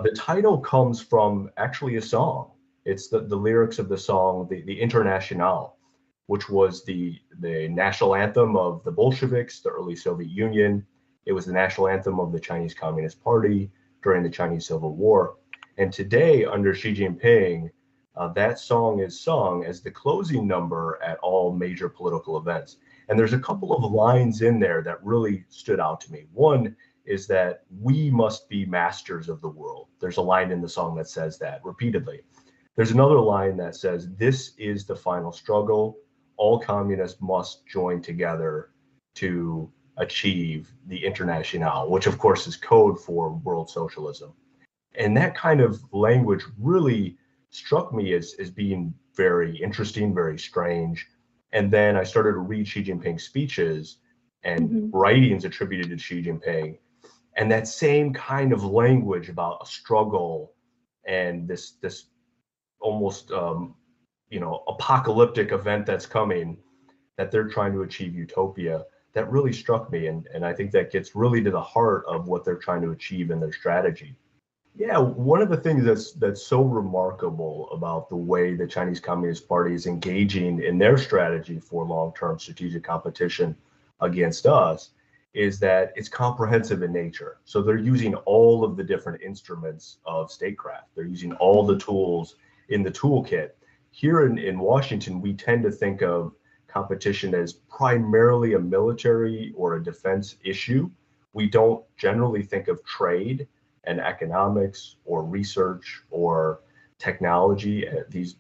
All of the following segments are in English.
The title comes from actually a song. It's the lyrics of the song, the Internationale, which was the national anthem of the Bolsheviks, the early Soviet Union. It was the national anthem of the Chinese Communist Party during the Chinese Civil War. And today, under Xi Jinping, that song is sung as the closing number at all major political events. And there's a couple of lines in there that really stood out to me. One is that we must be masters of the world. There's a line in the song that says that repeatedly. There's another line that says, this is the final struggle. All communists must join together to achieve the Internationale, which of course is code for world socialism. And that kind of language really struck me as being very interesting, very strange. And then I started to read Xi Jinping's speeches and writings attributed to Xi Jinping. And that same kind of language about a struggle and this almost apocalyptic event that's coming, that they're trying to achieve utopia, that really struck me. And I think that gets really to the heart of what they're trying to achieve in their strategy. Yeah, one of the things that's so remarkable about the way the Chinese Communist Party is engaging in their strategy for long-term strategic competition against us is that it's comprehensive in nature. So they're using all of the different instruments of statecraft. They're using all the tools in the toolkit. Here in Washington, we tend to think of competition as primarily a military or a defense issue. We don't generally think of trade and economics or research or technology, these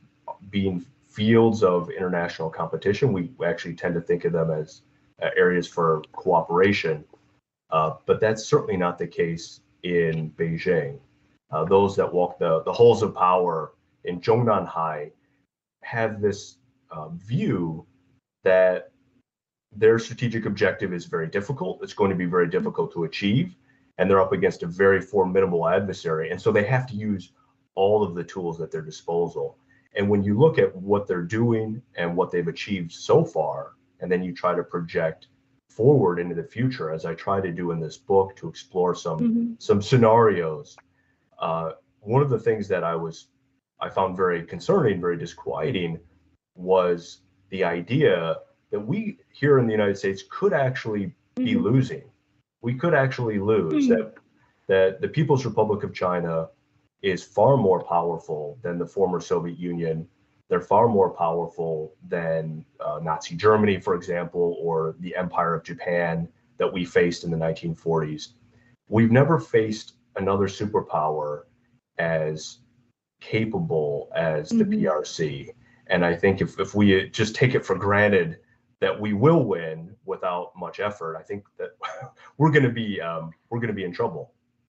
being fields of international competition. We actually tend to think of them as areas for cooperation, but that's certainly not the case in Beijing. Those that walk the halls of power in Zhongnanhai have this view that their strategic objective is very difficult. It's going to be very difficult to achieve, and they're up against a very formidable adversary. And so they have to use all of the tools at their disposal. And when you look at what they're doing and what they've achieved so far, and then you try to project forward into the future, as I try to do in this book, to explore some scenarios. One of the things that I found very concerning, very disquieting, was the idea that we here in the United States could actually be losing. We could actually lose, that the People's Republic of China is far more powerful than the former Soviet Union. They're far more powerful than Nazi Germany, for example, or the Empire of Japan that we faced in the 1940s. We've never faced another superpower as capable as the PRC. And I think if we just take it for granted that we will win without much effort, I think that we're going to be in trouble.